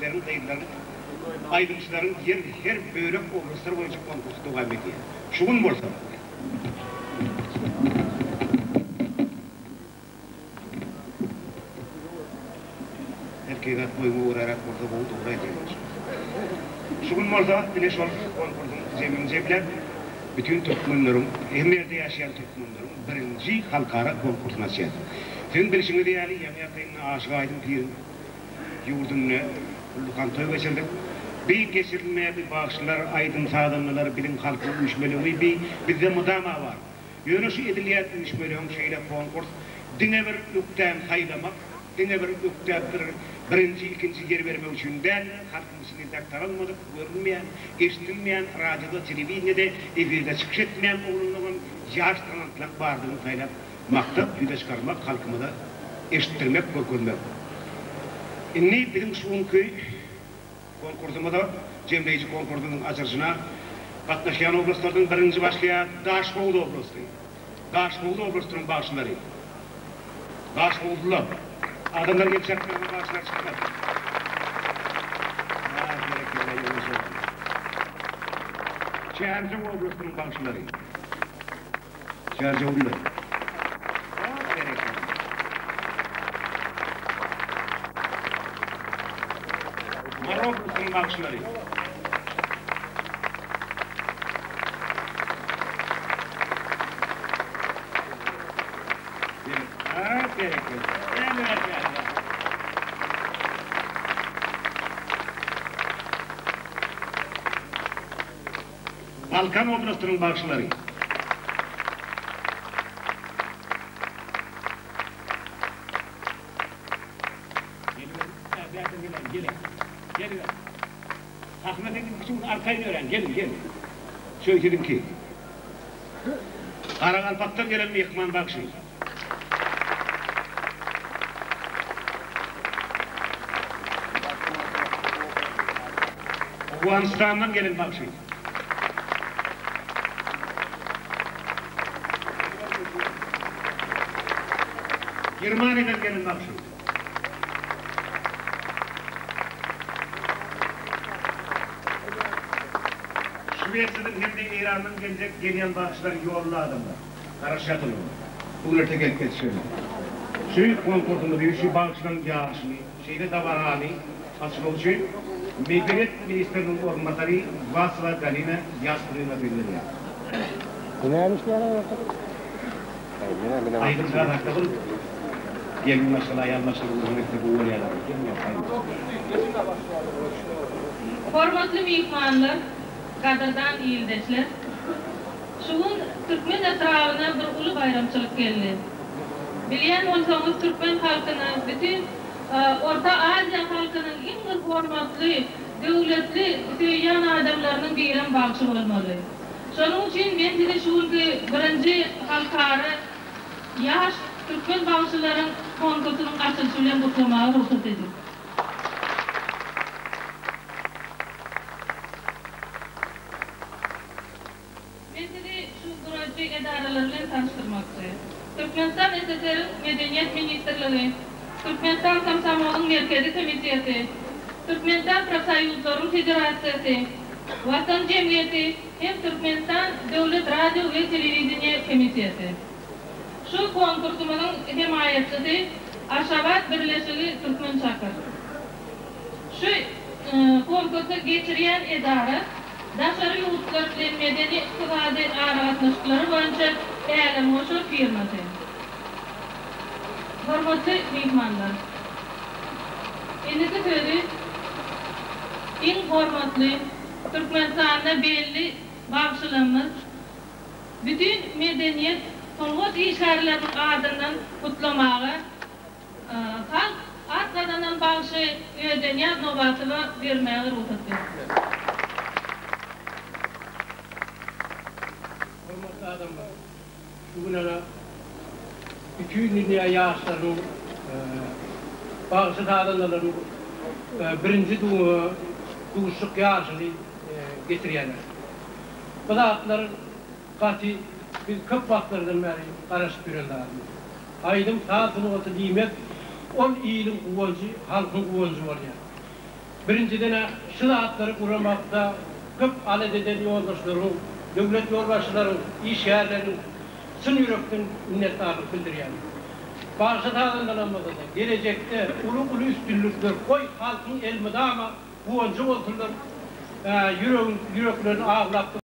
kişilerin kayıtlarını, aydınçıların her bölük obrazlar boyunca konkursu devam ediyor. Şugun bolsa. Erkeğat boyumu uğrayarak burada oldu, oraya diyoruz. Şugun bolsa, yine şol konkursun zemince bilen, bütün Türkmenlerin, Emir'de yaşayan Türkmenlerin birinci halkara konkursuna çeydi. Senin bilişini deyali, yamiyatayın aşık aydın pirin, yurdununa, kantoy geçirdik. Bir geçirilmeye bir bağışçılar, aydın sağdanlılar, bilim halkı uyuşmeliği bizde mudama var. Yönüşü ediliyat uyuşmeliği şeyle konkurs, dine bir nükten haylamak, dine bir nükten birinci, ikinci yer vermek için değil, halkımızın ildak taralmadık, görünmeyen, eşitilmeyen, radyoda, televizyonda, evde çıkış etmeyen oğlunluğun yaş tanıtlık vardığını saylap, maktap, yüze çıkarmak, halkımı da eşittirmek, görmek. İnni bizim şuunki konkursumda, Cemreyici konkursunun açılışına katnaşayan oblastlardan birinci başlayan Daşkoğlu oblasti. Daşkoğlu oblasının bağışçıları. Daşkoğlular. Adamlar geçeceklerine bağışlar çıkmadı. Çerce oblasının bağışçıları. Çerce oblasının. Maroklu'nun bağışçıları. Balkan Oblası'nın bağışçıları. Gelin. Ahmet'in kısmını arkayı öğren, gelin. Söyledim ki, Karakalpak'tan gelen Mehman Bakşı. Afganistan'dan gelen Bakşı. Germanya'dan gelen Bakşı. Şüphesiz hem de İran'dan gelen bağışçılar yollu adamlar. Karaşatılıyor. Bunlar tekel kesiyor. Şu konkursunda bir şu bağışçıların yağışını, şeyde davarhani açılmak için Medeniyet Ministeri'nin ormanları Vasıla Galina Yaspırı'na bildirdi. Aydınlar hakkı bulup gelin mesela yanlaşır uzunlukta bu uğrayalar. Hormatlı mehmanlar, kadırdan iyildeşler, şuun Türkmen etrafına bir ulu bayramçılık geldi. Bilen olsanız Türkmen halkının, bütün Orta Asya halkının en hormatlı, devletli, tüyyan adamlarının birin bağışı olmalı. Şunun için ben size şuun birinci halkarı, yaş Türkmen bağışçıların konkursunun açılışıyla kutlamaya ruhsat edin. İdarelerle tanıştırmakta. Türkmenistan SSR'in Medeniyet Ministerliği, Türkmenistan Komsomol'un Merkezi Komitesi, Türkmenistan Profsoyuzların Federasyası, Vatan Cemiyeti hem Türkmenistan Devlet Radyo ve Televizyon Komitesi. Şu konkursumuzun himayetçisi Aşabat Birleşiği Türkmen Çakır. Şu konkursu geçiren idare Daşarı yurtlar bilen medeni iqtisadi araştırmaları boyunca e'lim meşhur firması. Hormatly mehmanlar. Endiki sözü en hormatly Türkmenistan'da belli bağışçılarımız bütün medeniyet Tongot işgärlerinin adından kutlamağa halk atladan bağışı ödeniyat nobatıva vermeye ruhsat verdi. Adamlar, bugünlere bütün dünya yaşlarının bağışı adamların birinci doğuşluk yaşını getiriyorlar. Bu da atların katı biz köp vaktlerden beri karışık görüyorlar. Aydım saatini otu demek, 10 iyinin kuvvacı, halkın kuvvacı var ya. Birinciden şu zatları kurmakta köp alet eden yoldaşların, devlet yoldaşların, iş yerlerinin sın yürekten minnettarlık bildiriyor. Bağışta dağınlanamada da gelecekte ulu üstünlükler koy halkın elmide ama bu onca olsunlar yüreklerini ağırlattı.